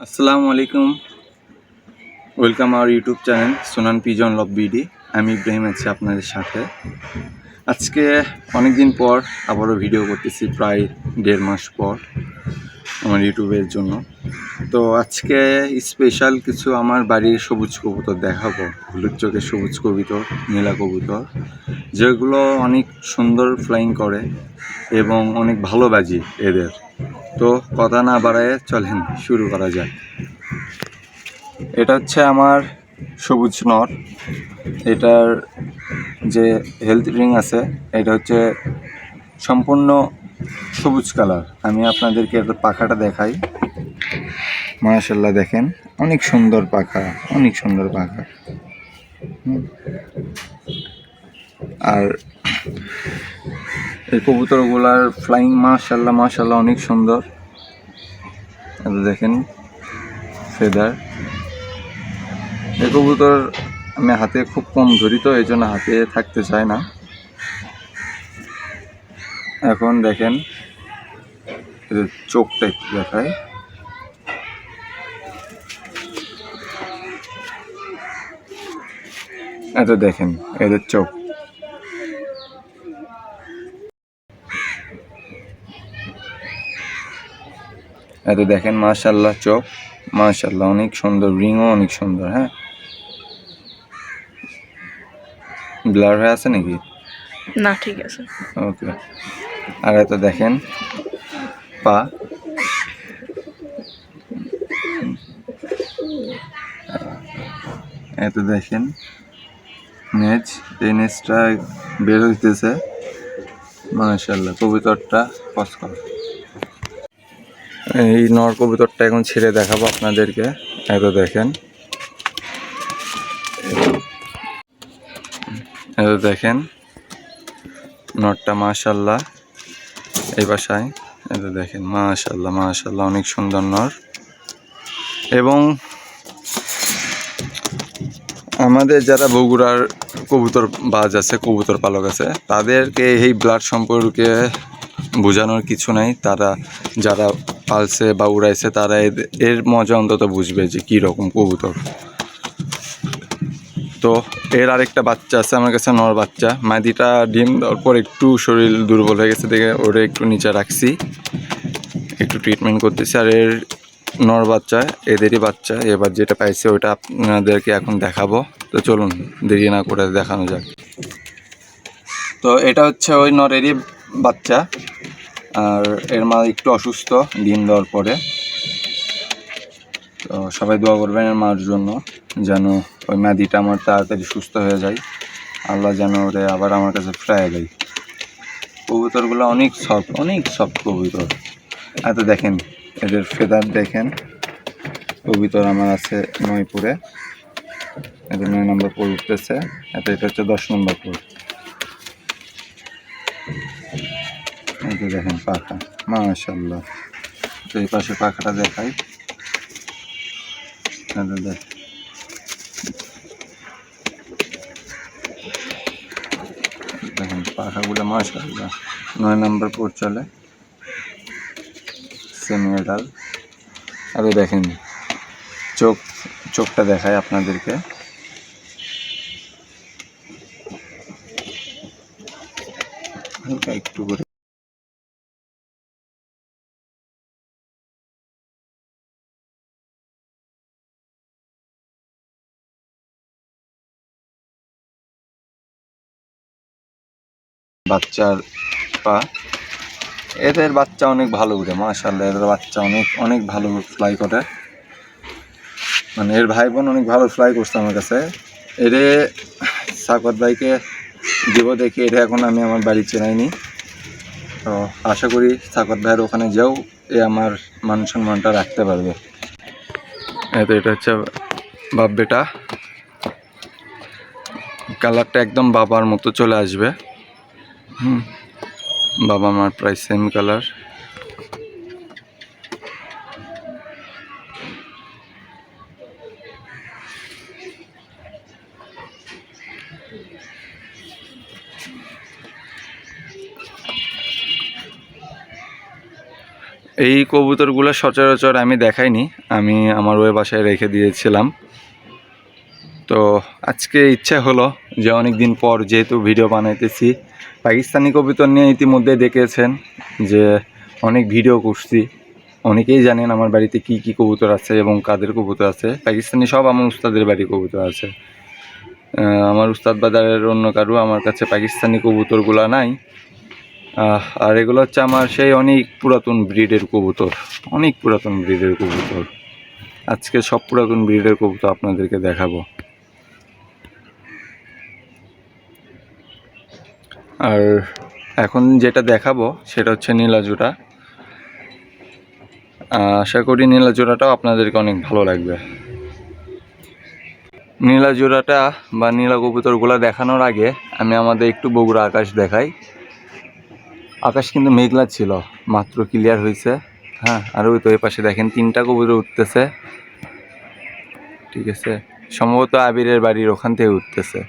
আসসালামু আলাইকুম। Welcome our YouTube channel Sunan pigeon love BD. আমি ইব্রাহিম আছি আপনাদের সাথে। আজকে অনেক দিন পর আবারও ভিডিও করতেছি, প্রায় 1.5 মাস পর আমার ইউটিউবের জন্য। তো আজকে স্পেশাল কিছু আমার বাড়ির সবুজ কবুতর দেখাবো, হলুদ চোখের সবুজ কবুতর, নীলা কবুতর, যেগুলো অনেক সুন্দর ফ্লাইং করে এবং অনেক ভালো বাজি এদের। তো কথা না বাড়ায় চলেন শুরু করা যাক। এটা হচ্ছে আমার সবুজ নর। এটার যে হেলথ রিং আছে এটা হচ্ছে সম্পূর্ণ সবুজ কালার। আমি আপনাদেরকে একটা পাখাটা দেখাই। মাশাআল্লাহ, দেখেন অনেক সুন্দর পাখা, অনেক সুন্দর পাখা। আর এই কবুতরগুলার ফ্লাইং মাশাআল্লাহ মাশাআল্লাহ অনেক সুন্দর। দেখেন ফেদার। এই কবুতর আমি হাতে খুব কম ধরি, তো এই জন্য হাতে থাকতে চায় না। এখন দেখেন এদের চোখটা একটু দেখায়। এটা দেখেন এদের চোখ। এত দেখেন মাশাআল্লাহ চোখ, মাশাআল্লাহ অনেক সুন্দর, রিংও অনেক সুন্দর। হ্যাঁ, ব্লার হয়ে আছে নাকি? না, ঠিক আছে, ওকে। আর এত দেখেন পা, এত দেখেন নেজ, এই নেজটা বের হইতেছে। মাশাআল্লাহ কবুতরটা কসকর। এই নর কবুতরটা এখন ছেড়ে দেখাবো আপনাদেরকে। এত দেখেন, এত দেখেন নরটা মাশাআল্লাহ এই বাসায়। এত দেখেন মাশাআল্লাহ মাশাআল্লাহ অনেক সুন্দর নর। এবং আমাদের যারা বগুড়ার কবুতর বাজ আছে, কবুতর পালক আছে, তাদেরকে এই ব্লাড সম্পর্কে বোঝানোর কিছু নাই। তারা যারা পালছে বা উড়াইছে তারা এর মজা অন্তত বুঝবে যে কী রকম কবুতর। তো এর আরেকটা বাচ্চা আছে আমার কাছে, নর বাচ্চা। মাদিটা ডিম দেওয়ার পর একটু শরীর দুর্বল হয়ে গেছে দেখে ওরে একটু নিচে রাখছি, একটু ট্রিটমেন্ট করতেছি। আর এর নর বাচ্চা, এদেরই বাচ্চা। এবার যেটা পাইছে ওইটা আপনাদেরকে এখন দেখাবো। তো চলুন দেরি না করে দেখানো যাক। তো এটা হচ্ছে ওই নরেরই বাচ্চা। আর এর মা একটু অসুস্থ ডিম দেওয়ার পরে। তো সবাই দোয়া করবেন এর মার জন্য, যেন ওই মাদিটা আমার তাড়াতাড়ি সুস্থ হয়ে যায়। আল্লাহ যেন ওরে আবার আমার কাছে ফিরিয়ে দেয়। কবুতরগুলো অনেক সফট কবুতর। এত দেখেন এদের ফেদার দেখেন। কবুতর আমার আছে 9পুরে, এটা 9 নম্বর পুর উঠতেছে। এটা হচ্ছে 10 নম্বর পুর। এই দেখেন পাখা, মাশাআল্লাহ। তো এই পাশে পাখাটা দেখাই। দেখেন পাখাগুলো মাশাআল্লাহ 9 নম্বর পুর চলে, সেমি এডাল। আর দেখেন চোখটা দেখায় আপনাদেরকে। হালকা একটু করে বাচ্চার পা। এদের বাচ্চা অনেক ভালো উঠে মাশাআল্লাহ। এদের বাচ্চা অনেক ভালো ফ্লাই করে। মানে এর ভাই বোন অনেক ভালো ফ্লাই করছে আমার কাছে। এরে সাকত ভাইকে দিব দেখি, এটা এখন আমি আমার বাড়ি চেনাইনি। তো আশা করি সাকত ভাইয়ের ওখানে যাও এ আমার মান সম্মানটা রাখতে পারবে। এটা হচ্ছে বাপ বেটা। কালারটা একদম বাবার মতো চলে আসবে। বাবা মার প্রায় সেম কালার। এই কবুতরগুলো সচরাচর আমি দেখাইনি, আমি আমার ওই বাসায় রেখে দিয়েছিলাম। তো আজকে ইচ্ছা হলো যে অনেক দিন পর যেহেতু ভিডিও বানাইতেছি, পাকিস্তানি কবুতর নিয়ে ইতিমধ্যে দেখেছেন যে অনেক ভিডিও করছি, অনেকেই জানেন আমার বাড়িতে কি কি কবুতর আছে এবং কাদের কবুতর আছে। পাকিস্তানি সব আমার উস্তাদের বাড়ি কবুতর আছে, আমার উস্তাদ বাজারের অন্য কারো আমার কাছে পাকিস্তানি কবুতরগুলো নাই। আর এগুলো হচ্ছে আমার সেই অনেক পুরাতন ব্রিডের কবুতর, অনেক পুরাতন ব্রিডের কবুতর। আজকে সব পুরাতন ব্রিডের কবুতর আপনাদেরকে দেখাবো। আর এখন যেটা দেখাবো সেটা হচ্ছে নীলা জোড়া। আশা করি নীলা জোড়াটাও আপনাদেরকে অনেক ভালো লাগবে। নীলা জোড়াটা বা নীলা কবুতরগুলো দেখানোর আগে আমি আমাদের একটু বগুড়া আকাশ দেখাই। আকাশ কিন্তু মেঘলা ছিল, মাত্র ক্লিয়ার হয়েছে। হ্যাঁ, আর ওই তো এই পাশে দেখেন 3টা কবুতর উঠতেছে, ঠিক আছে, সম্ভবত আবিরের বাড়ির ওখান থেকে উঠতেছে,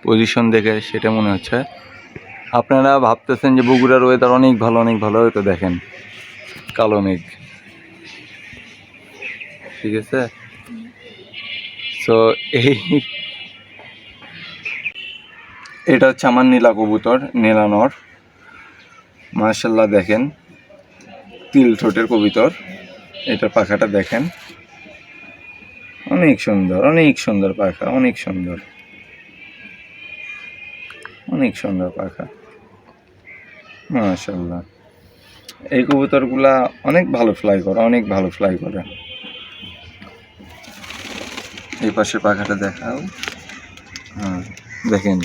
পজিশন দেখে সেটা মনে হচ্ছে। আপনারা ভাবতেছেন যে বগুড়ার ওয়েদার অনেক ভালো, অনেক ভালো, হয়তো দেখেন কালো মেঘ, ঠিক আছে। সো এটা হচ্ছে আমার নীলা কবুতর, নীলা নর। মাশাআল্লাহ দেখেন, তিল ঠোঁটের কবুতর। এটার পাখাটা দেখেন, অনেক সুন্দর, অনেক সুন্দর পাখা, অনেক সুন্দর, অনেক সুন্দর পাখা, মাশাআল্লাহ। এই কবুতরগুলা অনেক ভালো ফ্লাই করে, অনেক ভালো ফ্লাই করে। এই পাশের পাখাটা দেখাও। হ্যাঁ দেখেন,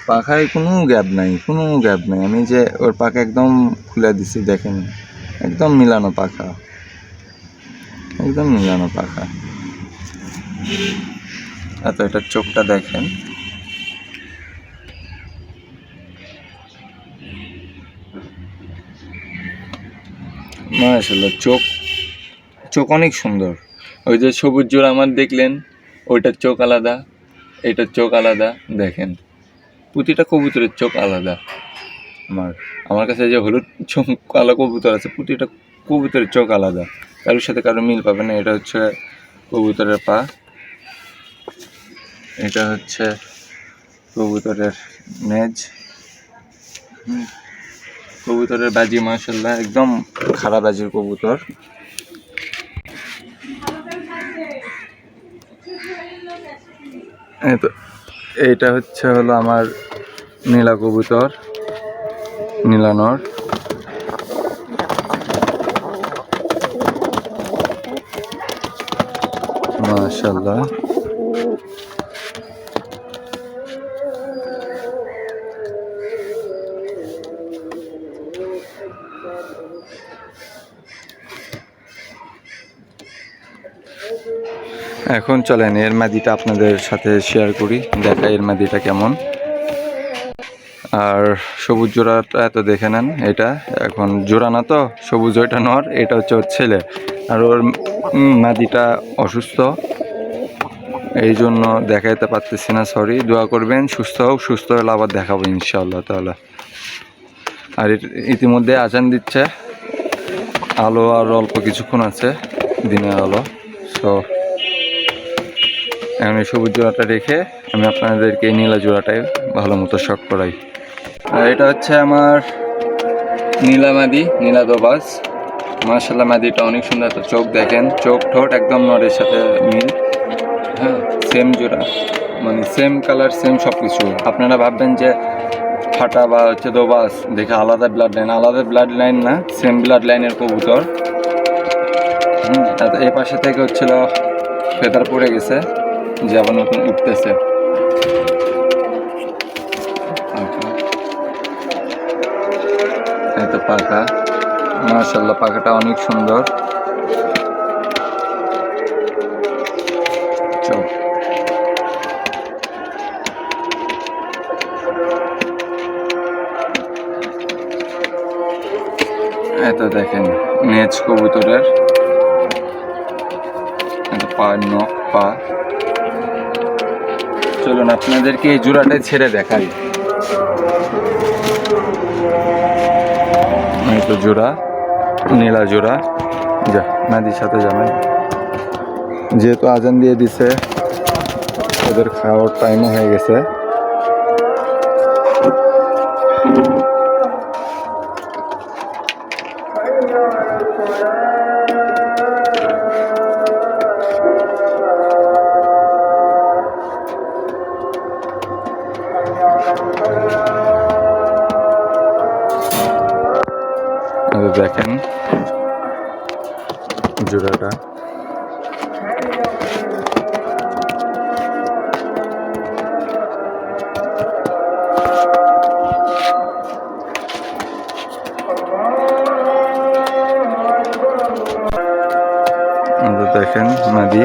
পাখায় কোনো গ্যাপ নাই, কোনো গ্যাপ নাই। আমি যে ওর পাখা একদম খুলে দিছি, দেখেন একদম মিলানো পাখা, একদম মিলানো পাখা। এত এটার চোখটা দেখেন, মাশাআল্লাহ। চোখ চোখ অনেক সুন্দর। ওই যে সবুজ জোড়া আমার দেখলেন, ওইটার চোখ আলাদা, এটার চোখ আলাদা। দেখেন প্রতিটা কবুতরের চোখ আলাদা। আমার কাছে যে হলুদ চোখ কালো কবুতর আছে, প্রতিটা কবুতরের চোখ আলাদা, কারোর সাথে কারো মিল পাবে না। এটা হচ্ছে কবুতরের পা, এটা হচ্ছে কবুতরের নেজ, কবুতরের বাজি মাশাআল্লাহ একদম খাড়া বাজির কবুতর। তো এইটা হচ্ছে হলো আমার নীলা কবুতর, নীলা নর। মাশাআল্লাহ, এখন চলেন এর মাদিটা আপনাদের সাথে শেয়ার করি, দেখা এর মাদিটা কেমন। আর সবুজ জোড়াটা এত দেখে নেন, এটা এখন জোড়া না, তো সবুজ ওইটা নর, এটা হচ্ছে ওর ছেলে। আর ওর মাদিটা অসুস্থ, এই জন্য দেখাইতে পারতেছি না, সরি। দোয়া করবেন সুস্থ হোক, সুস্থ হলে আবার দেখাবো ইনশাআল্লাহ তাআলা। আর ইতিমধ্যে আজান দিচ্ছে, আলো আর অল্প কিছুক্ষণ আছে, দিনের আলো। সো এখন এই সবুজ জোড়াটা রেখে আমি আপনাদেরকে এই নীলা জোড়াটাই ভালো মতো শখ করাই। আর এটা হচ্ছে আমার নীলা মাদি, নীলা দোবাজ। মাশাআল্লাহ মাদিটা অনেক সুন্দর, তো চোখ দেখেন, চোখ ঠোঁট একদম নরের সাথে মিল। হ্যাঁ, সেম জোড়া, মানে সেম কালার, সেম সব কিছু। আপনারা ভাববেন যে ফাটা বা হচ্ছে দোবাজ দেখে আলাদা ব্লাড লাইন, আলাদা ব্লাড লাইন না, সেম ব্লাড লাইনের কবুতর। এই পাশে থেকে হচ্ছিল ফেদার পড়ে গেছে, যে আবার নতুন উঠতেছে। এই তো পাখা, মাশাআল্লাহ পাখাটা অনেক সুন্দর। চল এত দেখেন নেজ কবুতরের, এত পা, নখ, পা। চলুন আপনাদেরকে এই জোড়াটাই ছেড়ে দেখাই। এই তো জোড়া, নীলা জোড়া। যা মাদির সাথে যাবেন। যেহেতু আজান দিয়ে দিছে, ওদের খাওয়ার টাইমও হয়ে গেছে। দেখেন জোড়াটা। দেখেন মাদি।